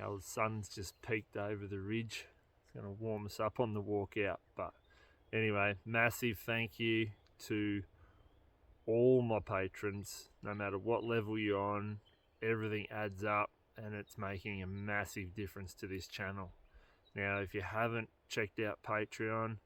Now the sun's just peaked over the ridge. It's going to warm us up on the walk out. But anyway, massive thank you to all my patrons, no matter what level you're on. Everything adds up and it's making a massive difference to this channel. Now, if you haven't checked out Patreon,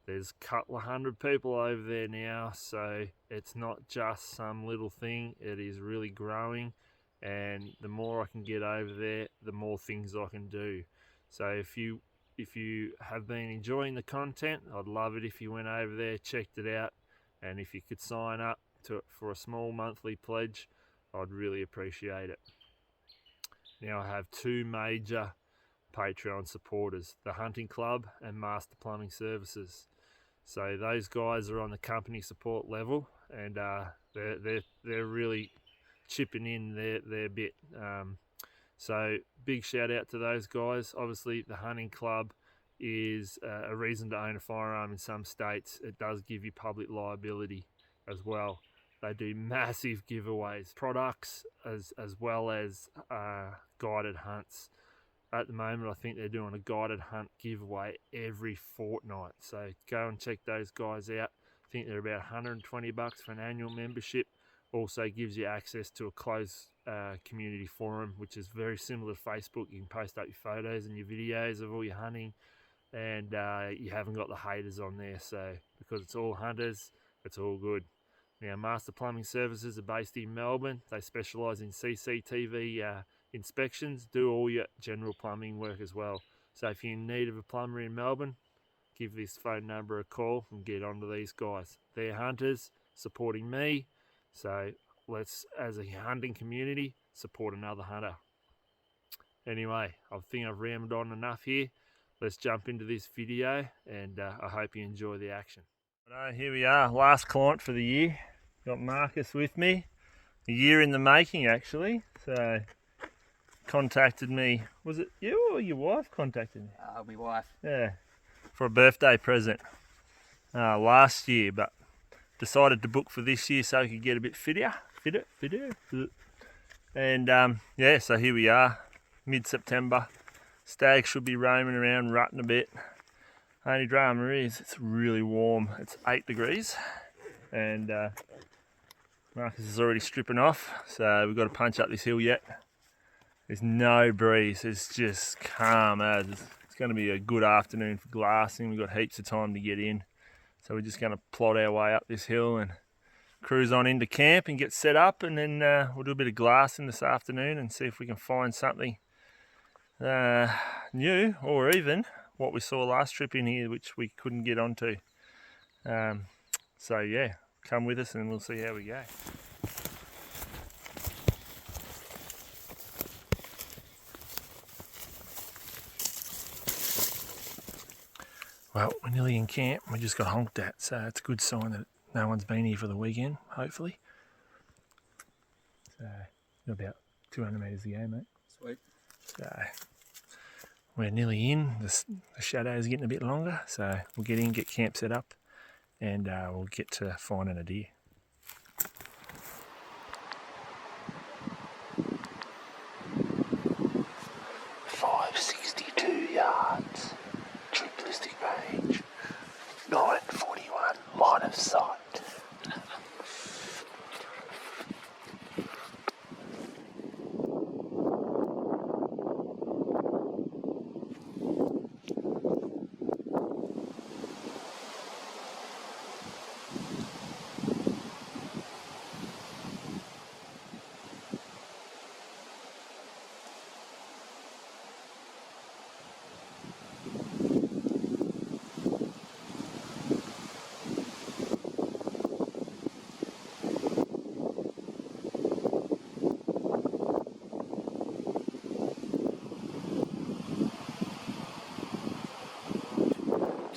there's a couple of hundred people over there now, so it's not just some little thing. It is really growing, and the more I can get over there, the more things I can do. So if you have been enjoying the content, I'd love it if you went over there, checked it out, and if you could sign up for a small monthly pledge, I'd really appreciate it. Now I have two major Patreon supporters, the Hunting Club and Master Plumbing Services. So those guys are on the company support level, and they're really chipping in their bit. So big shout out to those guys. Obviously the Hunting Club is a reason to own a firearm in some states. It does give you public liability as well. They do massive giveaways, products as well as guided hunts. At the moment, I think they're doing a guided hunt giveaway every fortnight. So go and check those guys out. I think they're about 120 bucks for an annual membership. Also gives you access to a closed community forum, which is very similar to Facebook. You can post up your photos and your videos of all your hunting, and you haven't got the haters on there. So because it's all hunters, it's all good. Now, Master Plumbing Services are based in Melbourne. They specialise in CCTV inspections, do all your general plumbing work as well. So if you're in need of a plumber in Melbourne, give this phone number a call and get onto these guys. They're hunters supporting me, so let's, as a hunting community, support another hunter. Anyway, I think I've rambled on enough here. Let's jump into this video, and I hope you enjoy the action. Here we are, last client for the year. Got Markus with me. A year in the making, actually. So contacted me. Was it you or your wife contacted me? My wife. Yeah, for a birthday present last year, but decided to book for this year so I could get a bit fitter. And yeah, so here we are, mid-September. Stag should be roaming around, rutting a bit. Only drama is it's really warm. It's 8 degrees, and Markus is already stripping off, so we've got to punch up this hill yet. There's no breeze, it's just calm as. It's going to be a good afternoon for glassing. We've got heaps of time to get in. So we're just going to plod our way up this hill and cruise on into camp and get set up, and then we'll do a bit of glassing this afternoon and see if we can find something new, or even what we saw last trip in here, which we couldn't get onto. So yeah, come with us and we'll see how we go. Well, we're nearly in camp. We just got honked at, so it's a good sign that no one's been here for the weekend, hopefully. So, about 200 metres to go, mate. Sweet. So, we're nearly in. The shadow's getting a bit longer, so we'll get in, get camp set up, and we'll get to finding a deer. Yards, true ballistic range, 941, line of sight.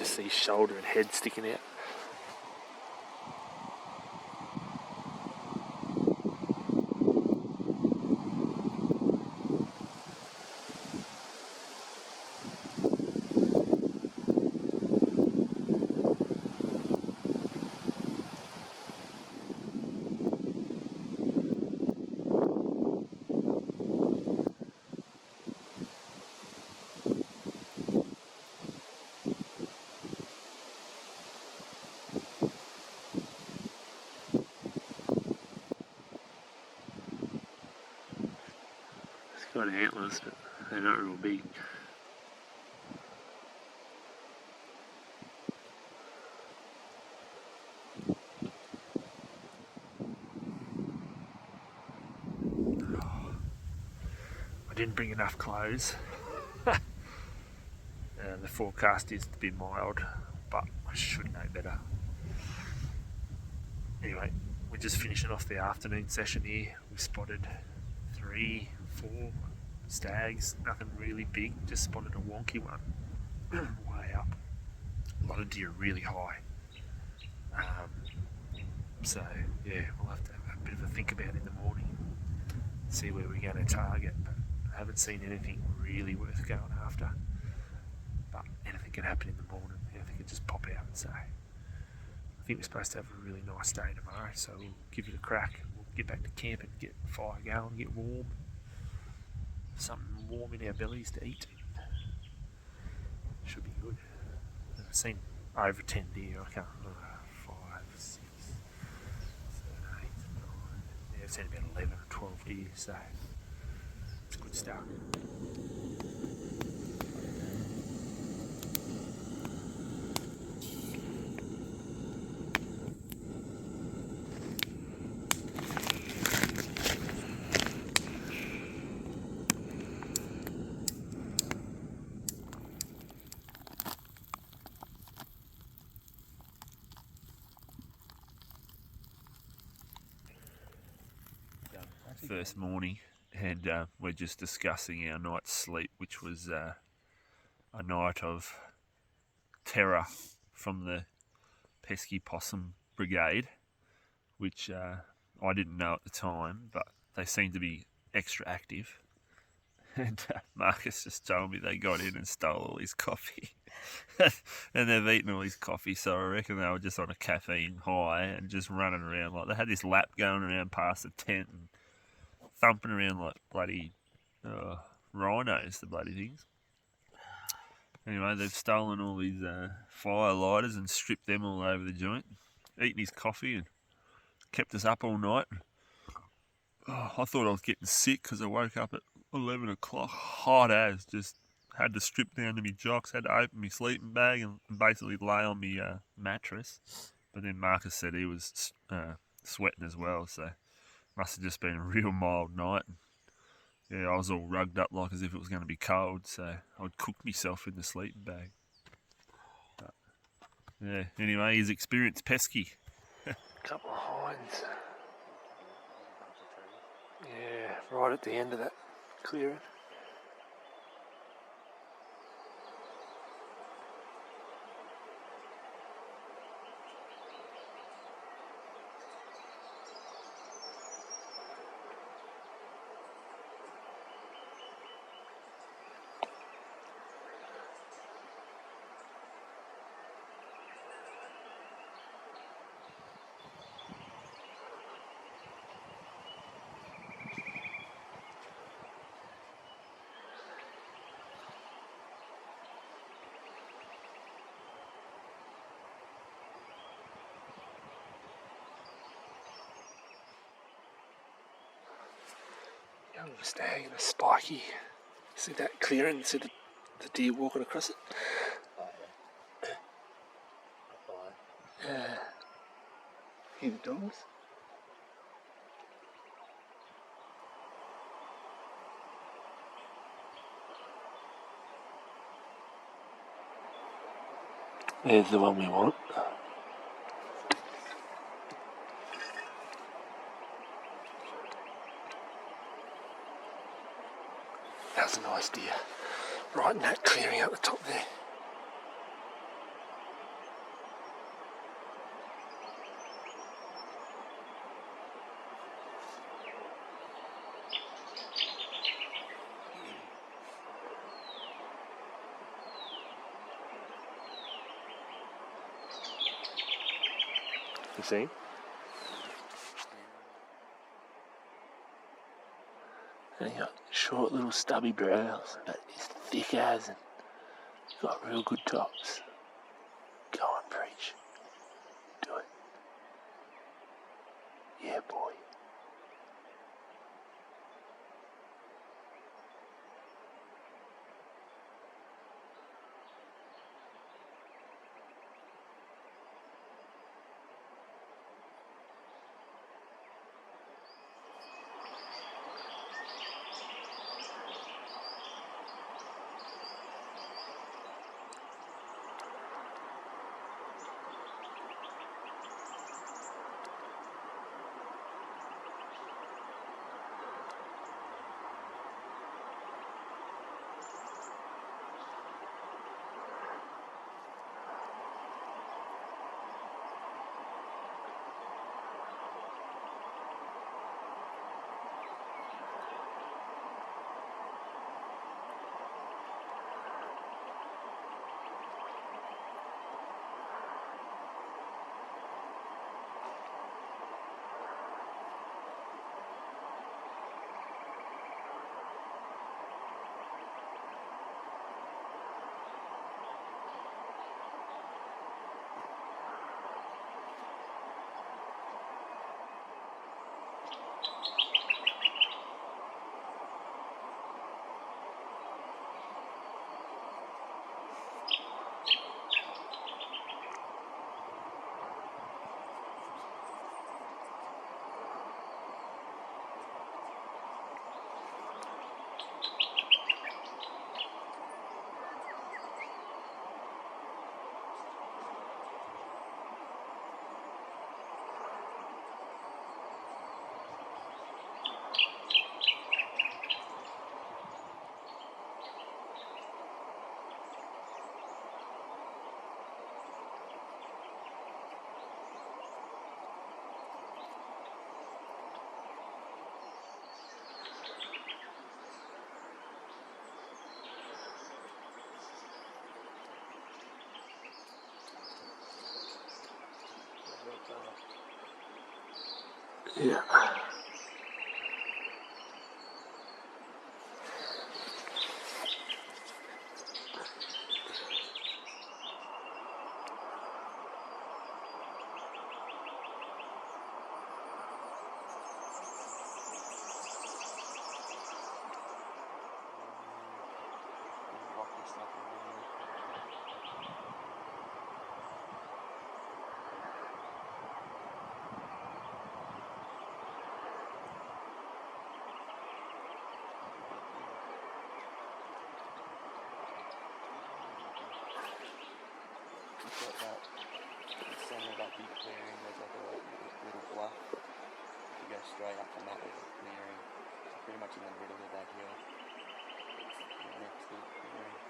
See shoulder and head sticking out. Got antlers, but they're not real big. I didn't bring enough clothes. The forecast is to be mild, but I should know better. Anyway, we're just finishing off the afternoon session here. We spotted 3, 4 stags, nothing really big, just spotted a wonky one way up. A lot of deer really high. So yeah, we'll have to have a bit of a think about it in the morning, see where we're going to target, but I haven't seen anything really worth going after. But anything can happen in the morning, anything can just pop out. So I think we're supposed to have a really nice day tomorrow, so we'll give it a crack. We'll get back to camp and get the fire going, get warm. Something warm in our bellies to eat. Should be good. I've seen over 10 deer, I can't remember, 5, 6, 7, 8, 9. Yeah, I've seen about 11 or 12 deer, so it's a good start. First morning, and we're just discussing our night's sleep, which was a night of terror from the pesky possum brigade, which I didn't know at the time, but they seem to be extra active. And Markus just told me they got in and stole all his coffee. And they've eaten all his coffee, so I reckon they were just on a caffeine high and just running around. Like, they had this lap going around past the tent and thumping around like bloody rhinos, the bloody things. Anyway, they've stolen all these fire lighters and stripped them all over the joint, eaten his coffee and kept us up all night. I thought I was getting sick because I woke up at 11 o'clock, hot as, just had to strip down to my jocks, had to open my sleeping bag and basically lay on my mattress. But then Markus said he was sweating as well, so must have just been a real mild night. Yeah, I was all rugged up like as if it was going to be cold, so I'd cooked myself in the sleeping bag. But, yeah, anyway, he's experienced pesky. Couple of hinds. Yeah, right at the end of that clearing. Young stag and a spiky. See that clearing? See the deer walking across it? Oh, yeah. Yeah. Hear the dogs? There's the one we want. That was a nice deer. Right in that clearing at the top there. You see? And he got short little stubby brows, but he's thick as, and he's got real good tops. Go on, preach. Do it. Yeah, boy. Yeah. Got that, the centre of that big clearing, there's like a little bluff. If you go straight up from that, there's a clearing. So pretty much in the middle of that hill. It's next to the clearing.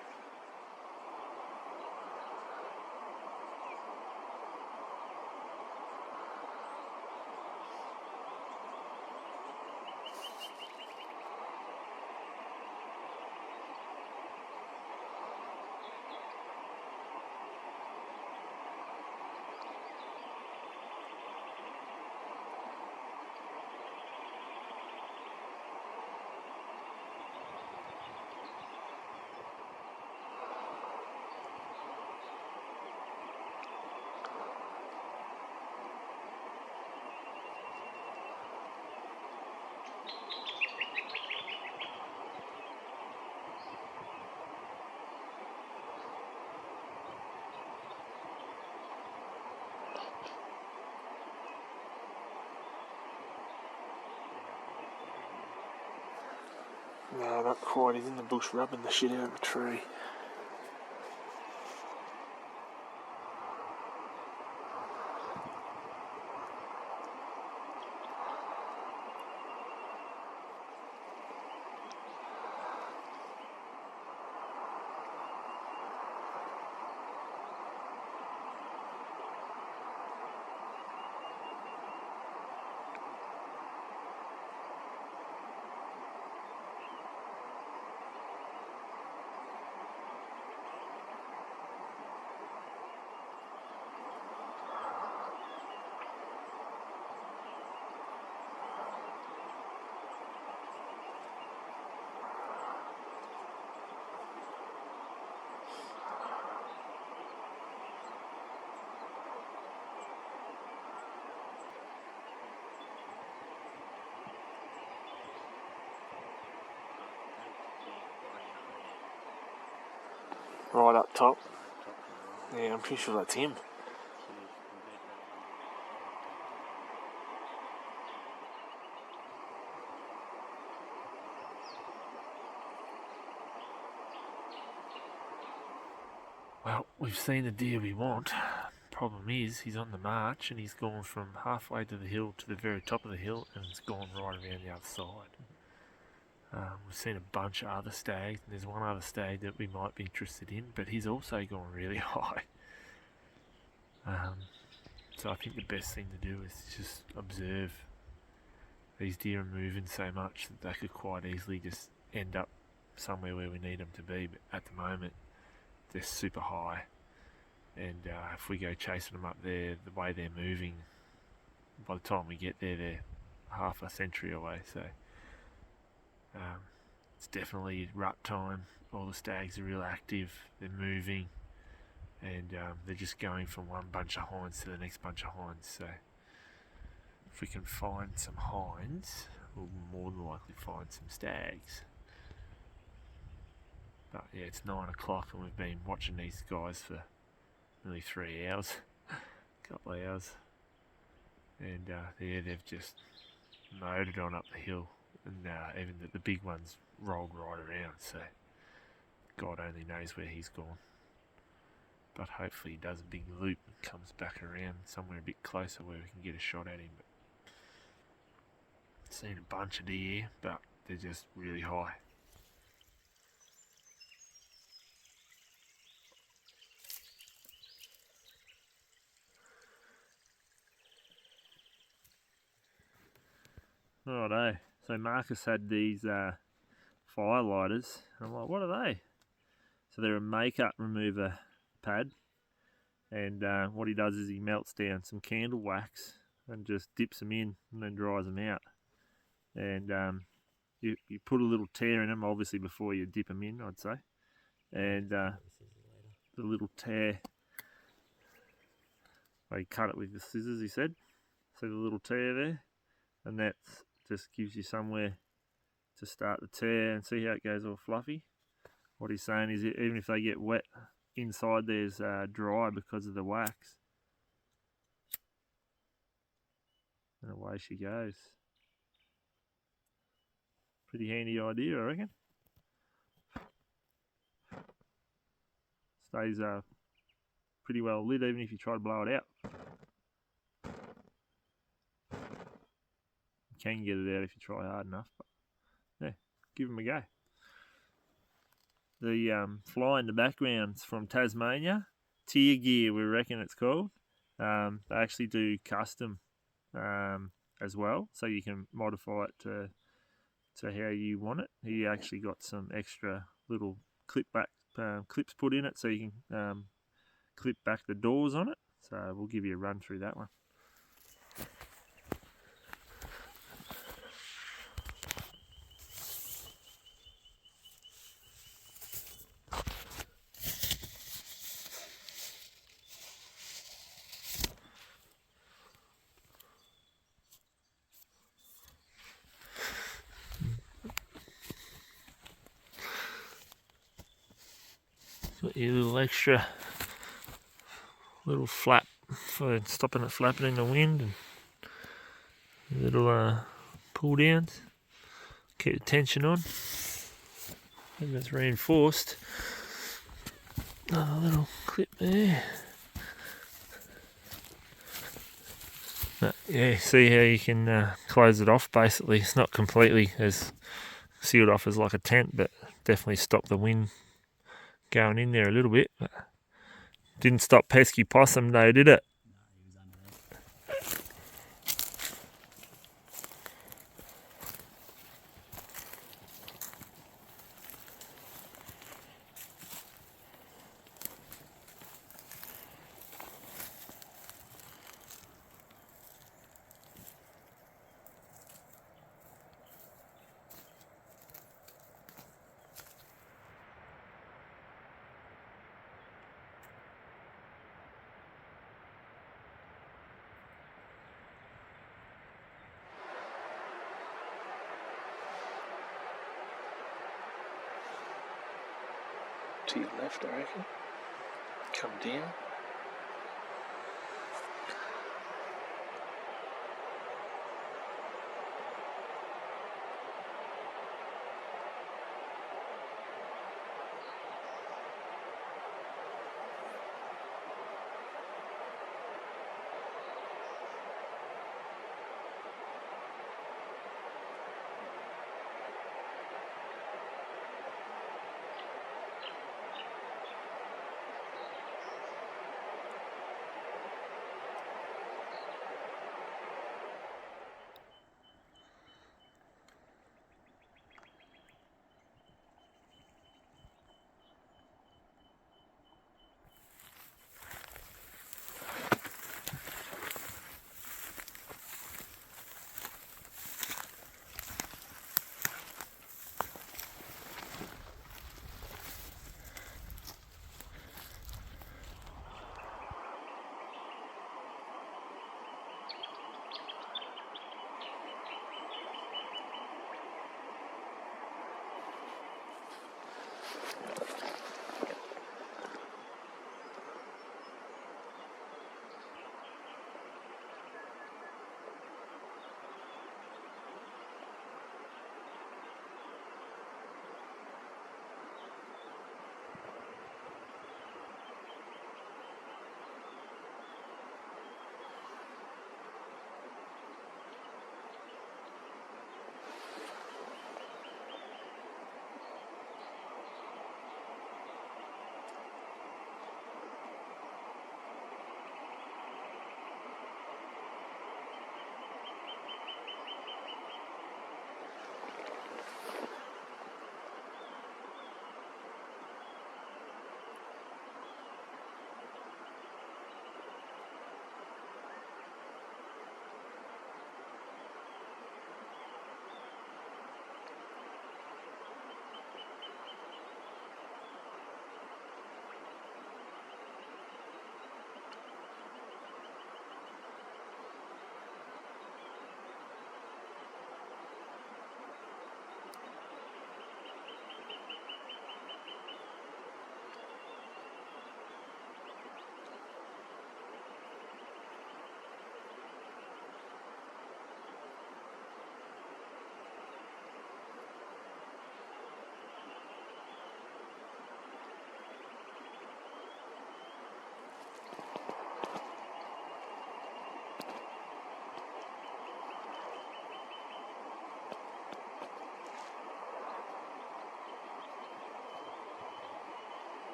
No, not quite. He's in the bush rubbing the shit out of a tree. Right up top. Yeah, I'm pretty sure that's him. Well, we've seen the deer we want. Problem is, he's on the march and he's gone from halfway to the hill to the very top of the hill and it's gone right around the other side. We've seen a bunch of other stags, and there's one other stag that we might be interested in, but he's also gone really high. So I think the best thing to do is just observe. These deer are moving so much that they could quite easily just end up somewhere where we need them to be, but at the moment they're super high, and if we go chasing them up there, the way they're moving, by the time we get there they're half a century away, so it's definitely rut time. All the stags are real active, they're moving, and they're just going from one bunch of hinds to the next bunch of hinds. So if we can find some hinds, we'll more than likely find some stags. But yeah, it's 9 o'clock and we've been watching these guys for nearly 3 hours, a couple of hours, and yeah, they've just motored on up the hill, and even the big ones rolled right around, so God only knows where he's gone. But hopefully he does a big loop and comes back around somewhere a bit closer where we can get a shot at him. But seen a bunch of deer, but they're just really high. Righto, so Markus had these fire lighters, and I'm like, what are they? So they're a makeup remover pad, and what he does is he melts down some candle wax and just dips them in and then dries them out. And you put a little tear in them, obviously, before you dip them in, I'd say. And the little tear, they cut it with the scissors, he said. See the little tear there? And that just gives you somewhere to start the tear and see how it goes all fluffy. What he's saying is even if they get wet, inside there's dry because of the wax. And away she goes. Pretty handy idea, I reckon. Stays pretty well lit even if you try to blow it out. You can get it out if you try hard enough, but yeah, give them a go. The fly in the background's from Tasmania. Tier Gear, we reckon it's called. They actually do custom as well, so you can modify it to how you want it. He actually got some extra little clips put in it, so you can clip back the doors on it. So we'll give you a run through that one. Got your little extra little flap for stopping it flapping in the wind, and little pull downs, keep the tension on, and that's reinforced. Another little clip there. But yeah, see how you can close it off. Basically, it's not completely as sealed off as like a tent, but definitely stop the wind going in there a little bit. But didn't stop pesky possum though, did it? To your left, I reckon. Come down.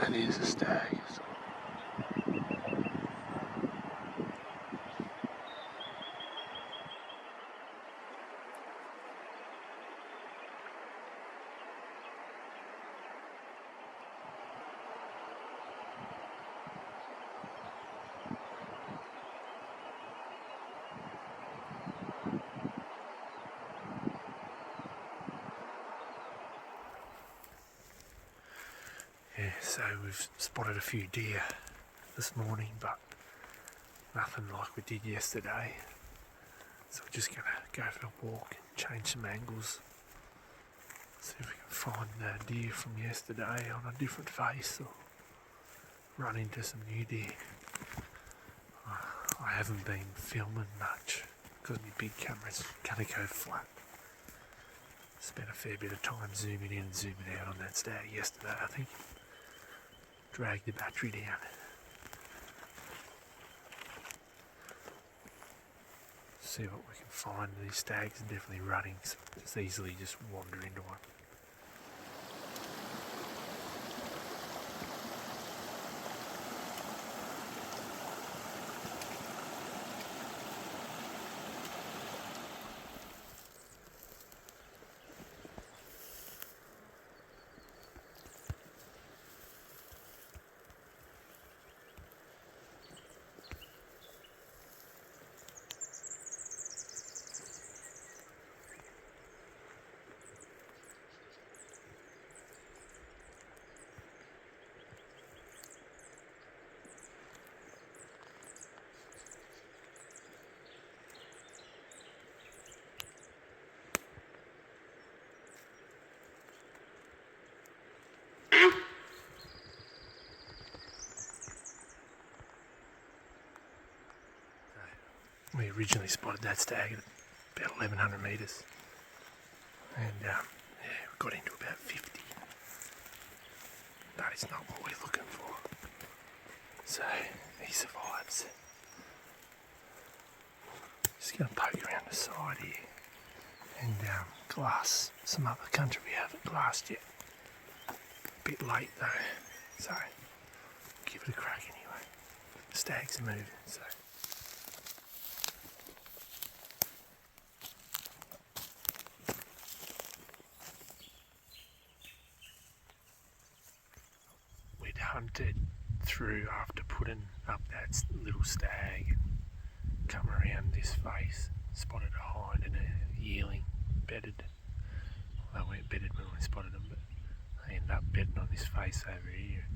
That is a stag. Yeah, so we've spotted a few deer this morning, but nothing like we did yesterday. So we're just going to go for a walk and change some angles. See if we can find the deer from yesterday on a different face or run into some new deer. I haven't been filming much because my big camera's going to go flat. Spent a fair bit of time zooming in and zooming out on that stag yesterday, I think. Dragged the battery down. See what we can find. These stags are definitely running, so it's easily just wander into one. We originally spotted that stag at about 1100 metres, and yeah, we got into about 50, but it's not what we're looking for. So he survives. Just going to poke around the side here and glass some other country we haven't glassed yet. A bit late though, so give it a crack anyway. The stags are moving, so. Hunted through after putting up that little stag and come around this face, spotted a hind and a yearling bedded. Well, they weren't bedded when we spotted them, but they ended up bedding on this face over here.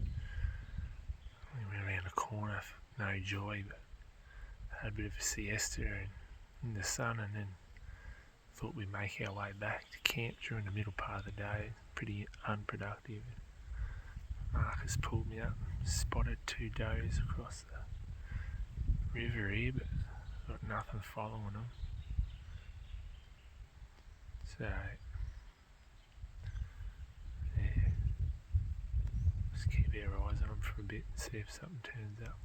We went around the corner, no joy, but had a bit of a siesta in the sun, and then thought we'd make our way back to camp during the middle part of the day. Pretty unproductive. Markus pulled me up, spotted 2 does across the river here, but got nothing following them. So, yeah, just keep our eyes on them for a bit and see if something turns up.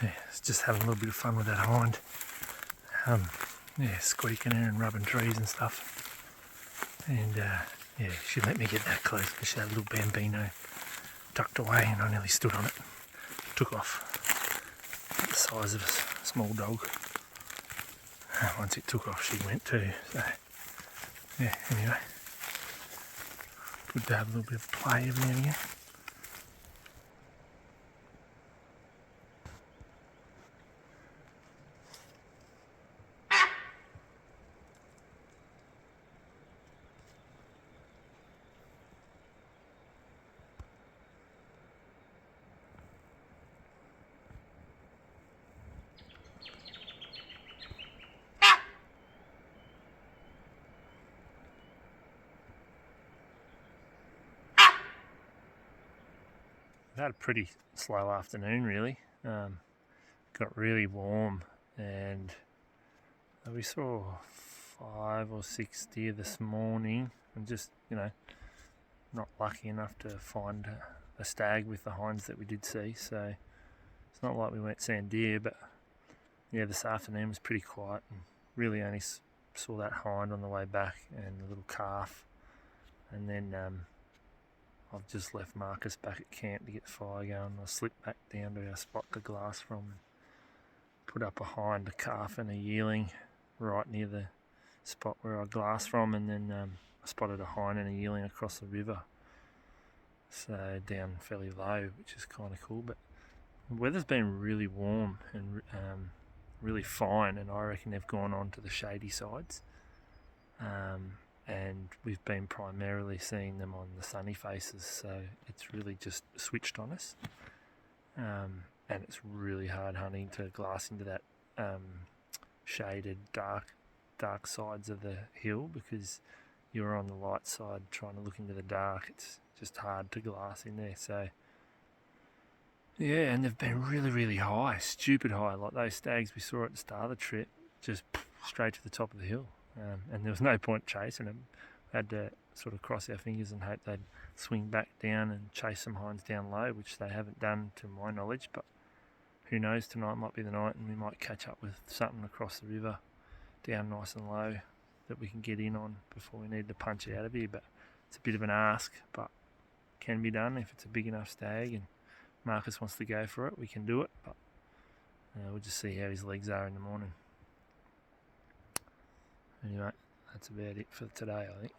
Yeah, it's just having a little bit of fun with that hind. Yeah, squeaking her and rubbing trees and stuff. And yeah, she let me get that close because she had a little bambino tucked away and I nearly stood on it. Took off. The size of a small dog. Once it took off, she went too. So yeah, anyway. Good to have a little bit of play every now and again. We've had a pretty slow afternoon really. Got really warm and we saw 5 or 6 deer this morning and just, you know, not lucky enough to find a stag with the hinds that we did see, so it's not like we weren't seeing deer, but yeah, this afternoon was pretty quiet and really only saw that hind on the way back and a little calf, and then I've just left Markus back at camp to get the fire going. I slipped back down to our spot to glass from and put up a hind, a calf and a yearling right near the spot where I glassed from, and then I spotted a hind and a yearling across the river, so down fairly low, which is kind of cool. But the weather's been really warm and really fine, and I reckon they've gone on to the shady sides. And we've been primarily seeing them on the sunny faces, so it's really just switched on us. And it's really hard hunting to glass into that shaded dark sides of the hill, because you're on the light side trying to look into the dark. It's just hard to glass in there. So yeah, and they've been really high, stupid high, like those stags we saw at the start of the trip, just straight to the top of the hill. And there was no point chasing them. We had to sort of cross our fingers and hope they'd swing back down and chase some hinds down low, which they haven't done to my knowledge, but who knows, tonight might be the night and we might catch up with something across the river down nice and low that we can get in on before we need to punch out of here. But it's a bit of an ask, but can be done if it's a big enough stag and Markus wants to go for it. We can do it, but we'll just see how his legs are in the morning. Anyway, that's about it for today, I think.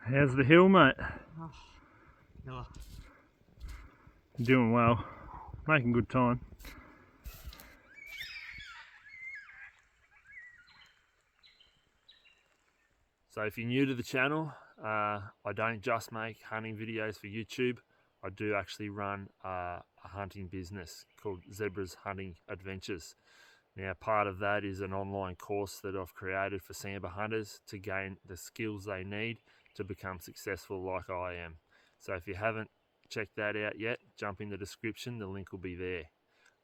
How's the hill, mate? Oh, no. Doing well. Making good time. So if you're new to the channel, I don't just make hunting videos for YouTube. I do actually run a hunting business called Zebra's Hunting Adventures. Now, part of that is an online course that I've created for Sambar hunters to gain the skills they need to become successful like I am. So if you haven't checked that out yet, jump in the description, the link will be there.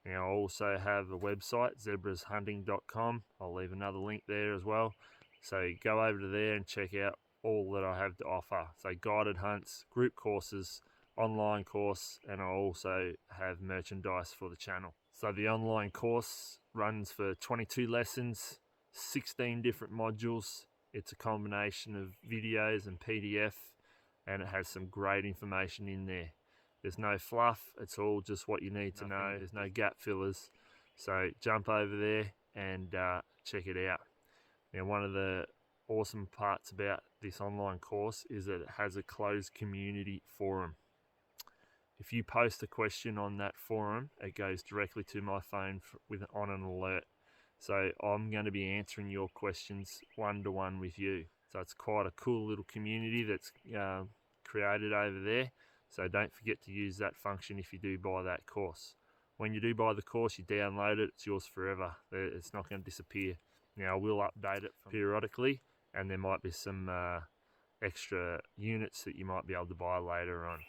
Now, I also have a website, zebrashunting.com. I'll leave another link there as well. So go over to there and check out all that I have to offer. So guided hunts, group courses, online course, and I also have merchandise for the channel. So the online course runs for 22 lessons, 16 different modules. It's a combination of videos and PDF, and it has some great information in there. There's no fluff, it's all just what you need to know. There's no gap fillers. So jump over there and check it out. Now, one of the awesome parts about this online course is that it has a closed community forum. If you post a question on that forum, it goes directly to my phone on an alert. So I'm going to be answering your questions one-to-one with you. So it's quite a cool little community that's created over there. So don't forget to use that function if you do buy that course. When you do buy the course, you download it, it's yours forever. It's not going to disappear. Now, we'll update it periodically, and there might be some extra units that you might be able to buy later on.